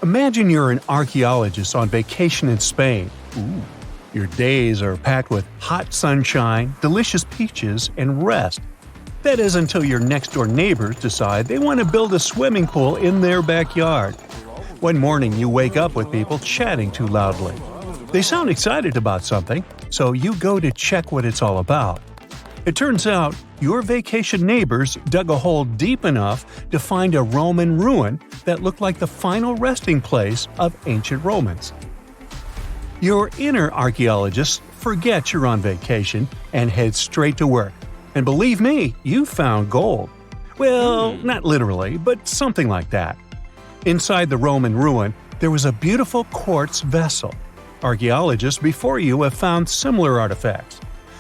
Imagine you're an archaeologist on vacation in Spain. Your days are packed with hot sunshine, delicious peaches, and rest. That is until your next-door neighbors decide they want to build a swimming pool in their backyard. One morning you wake up with people chatting too loudly. They sound excited about something, so you go to check what it's all about. It turns out your vacation neighbors dug a hole deep enough to find a Roman ruin that looked like the final resting place of ancient Romans. Your inner archaeologists forget you're on vacation and head straight to work. And believe me, you found gold. Well, not literally, but something like that. Inside the Roman ruin, there was a beautiful quartz vessel. Archaeologists before you have found similar artifacts.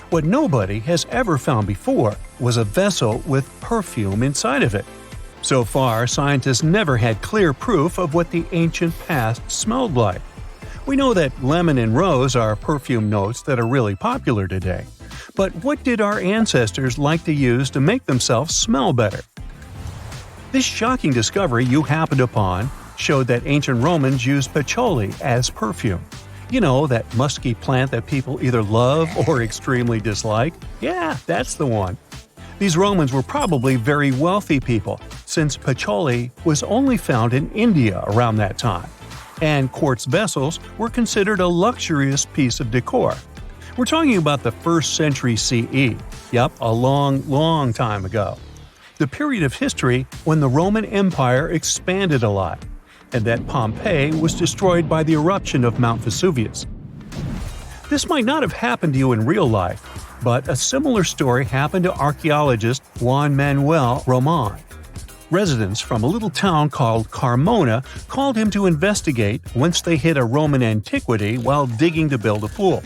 What nobody has ever found before was a vessel with perfume inside of it. So far, scientists never had clear proof of what the ancient past smelled like. We know that lemon and rose are perfume notes that are really popular today. But what did our ancestors like to use to make themselves smell better? This shocking discovery you happened upon showed that ancient Romans used patchouli as perfume. You know, that musky plant that people either love or extremely dislike? Yeah, that's the one. These Romans were probably very wealthy people, since patchouli was only found in India around that time. And quartz vessels were considered a luxurious piece of decor. We're talking about the 1st century CE. Yep, a long, long time ago. The period of history when the Roman Empire expanded a lot, and that Pompeii was destroyed by the eruption of Mount Vesuvius. This might not have happened to you in real life, but a similar story happened to archaeologist Juan Manuel Roman. Residents from a little town called Carmona called him to investigate once they hit a Roman antiquity while digging to build a pool.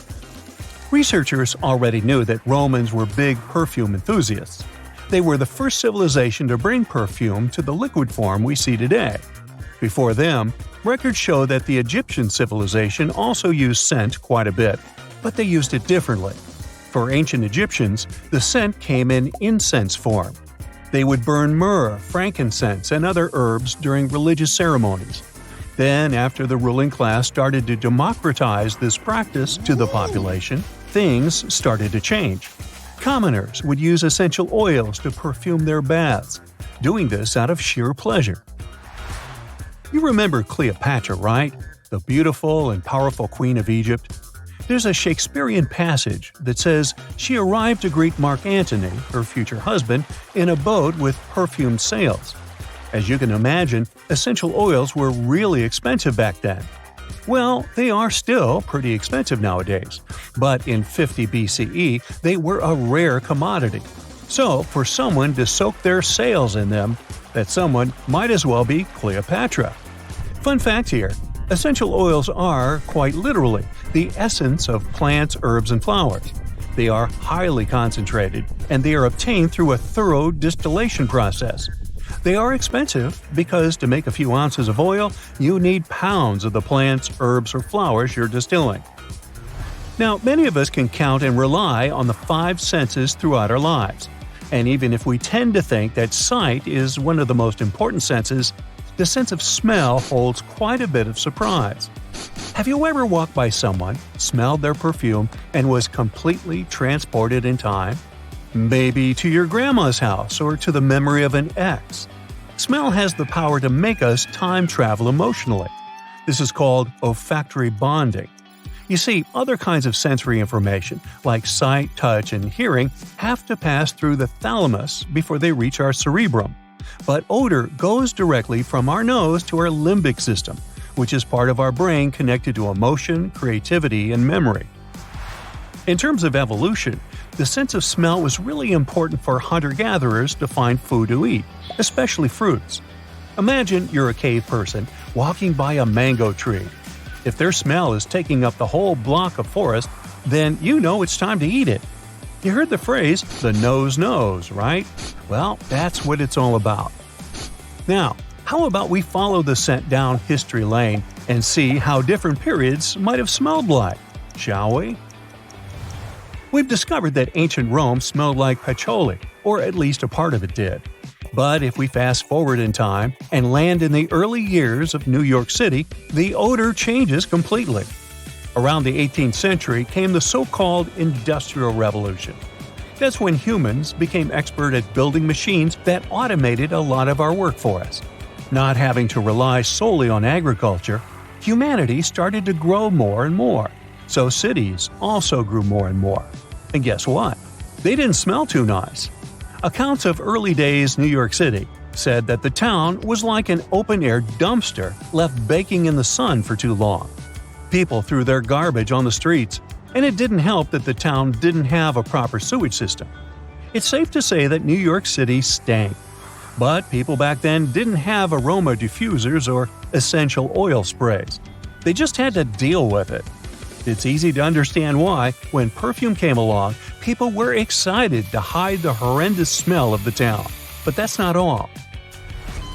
Researchers already knew that Romans were big perfume enthusiasts. They were the first civilization to bring perfume to the liquid form we see today. Before them, records show that the Egyptian civilization also used scent quite a bit, but they used it differently. For ancient Egyptians, the scent came in incense form. They would burn myrrh, frankincense, and other herbs during religious ceremonies. Then, after the ruling class started to democratize this practice to the population, things started to change. Commoners would use essential oils to perfume their baths, doing this out of sheer pleasure. You remember Cleopatra, right? The beautiful and powerful queen of Egypt? There's a Shakespearean passage that says she arrived to greet Mark Antony, her future husband, in a boat with perfumed sails. As you can imagine, essential oils were really expensive back then. Well, they are still pretty expensive nowadays, but in 50 BCE, they were a rare commodity. So, for someone to soak their sails in them, that someone might as well be Cleopatra. Fun fact here, essential oils are, quite literally, the essence of plants, herbs, and flowers. They are highly concentrated, and they are obtained through a thorough distillation process. They are expensive because to make a few ounces of oil, you need pounds of the plants, herbs, or flowers you're distilling. Now, many of us can count and rely on the 5 senses throughout our lives. And even if we tend to think that sight is one of the most important senses, the sense of smell holds quite a bit of surprise. Have you ever walked by someone, smelled their perfume, and was completely transported in time? Maybe to your grandma's house or to the memory of an ex. Smell has the power to make us time travel emotionally. This is called olfactory bonding. You see, other kinds of sensory information, like sight, touch, and hearing, have to pass through the thalamus before they reach our cerebrum. But odor goes directly from our nose to our limbic system, which is part of our brain connected to emotion, creativity, and memory. In terms of evolution, the sense of smell was really important for hunter-gatherers to find food to eat, especially fruits. Imagine you're a cave person walking by a mango tree. If their smell is taking up the whole block of forest, then you know it's time to eat it. You heard the phrase, the nose knows, right? Well, that's what it's all about. Now, how about we follow the scent down history lane and see how different periods might have smelled like, shall we? We've discovered that ancient Rome smelled like patchouli, or at least a part of it did. But if we fast forward in time and land in the early years of New York City, the odor changes completely. Around the 18th century came the so-called Industrial Revolution. That's when humans became expert at building machines that automated a lot of our work for us. Not having to rely solely on agriculture, humanity started to grow more and more, so cities also grew more and more. And guess what? They didn't smell too nice. Accounts of early days New York City said that the town was like an open-air dumpster left baking in the sun for too long. People threw their garbage on the streets, and it didn't help that the town didn't have a proper sewage system. It's safe to say that New York City stank. But people back then didn't have aroma diffusers or essential oil sprays. They just had to deal with it. It's easy to understand why, when perfume came along, people were excited to hide the horrendous smell of the town. But that's not all.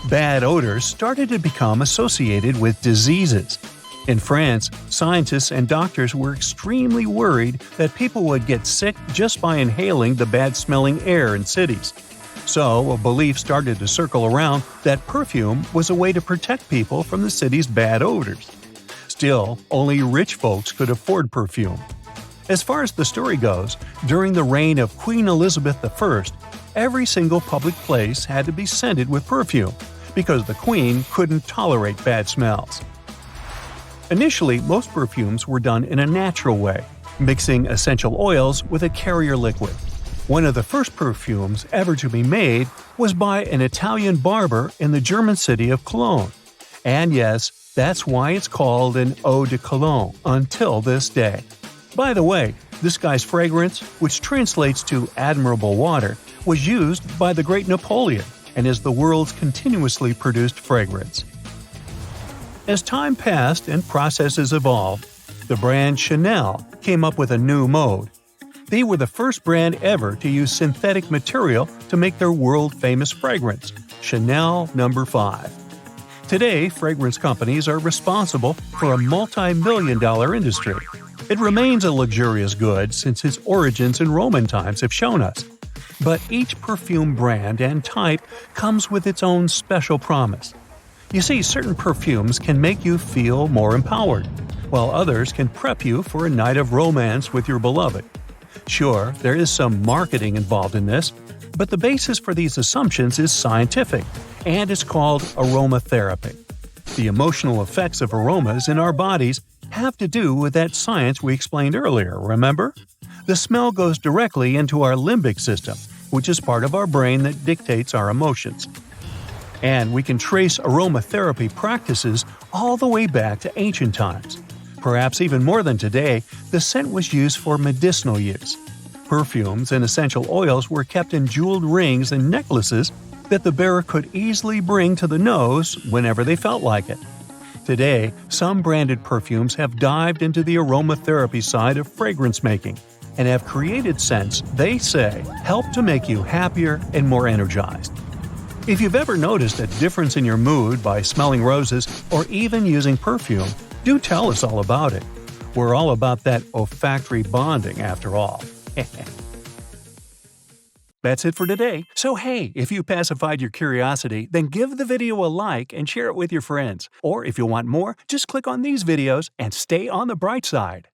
Bad odors started to become associated with diseases. In France, scientists and doctors were extremely worried that people would get sick just by inhaling the bad-smelling air in cities. So, a belief started to circle around that perfume was a way to protect people from the city's bad odors. Still, only rich folks could afford perfume. As far as the story goes, during the reign of Queen Elizabeth I, every single public place had to be scented with perfume, because the Queen couldn't tolerate bad smells. Initially, most perfumes were done in a natural way, mixing essential oils with a carrier liquid. One of the first perfumes ever to be made was by an Italian barber in the German city of Cologne. And yes, that's why it's called an eau de cologne until this day. By the way, this guy's fragrance, which translates to admirable water, was used by the great Napoleon and is the world's continuously produced fragrance. As time passed and processes evolved, the brand Chanel came up with a new mode. They were the first brand ever to use synthetic material to make their world-famous fragrance, Chanel No. 5. Today, fragrance companies are responsible for a multi-million-dollar industry. It remains a luxurious good since its origins in Roman times have shown us. But each perfume brand and type comes with its own special promise. You see, certain perfumes can make you feel more empowered, while others can prep you for a night of romance with your beloved. Sure, there is some marketing involved in this, but the basis for these assumptions is scientific, and it's called aromatherapy. The emotional effects of aromas in our bodies have to do with that science we explained earlier, remember? The smell goes directly into our limbic system, which is part of our brain that dictates our emotions. And we can trace aromatherapy practices all the way back to ancient times. Perhaps even more than today, the scent was used for medicinal use. Perfumes and essential oils were kept in jeweled rings and necklaces that the bearer could easily bring to the nose whenever they felt like it. Today, some branded perfumes have dived into the aromatherapy side of fragrance making and have created scents they say help to make you happier and more energized. If you've ever noticed a difference in your mood by smelling roses or even using perfume, do tell us all about it. We're all about that olfactory bonding after all. That's it for today. So hey, if you pacified your curiosity, then give the video a like and share it with your friends. Or if you want more, just click on these videos and stay on the bright side.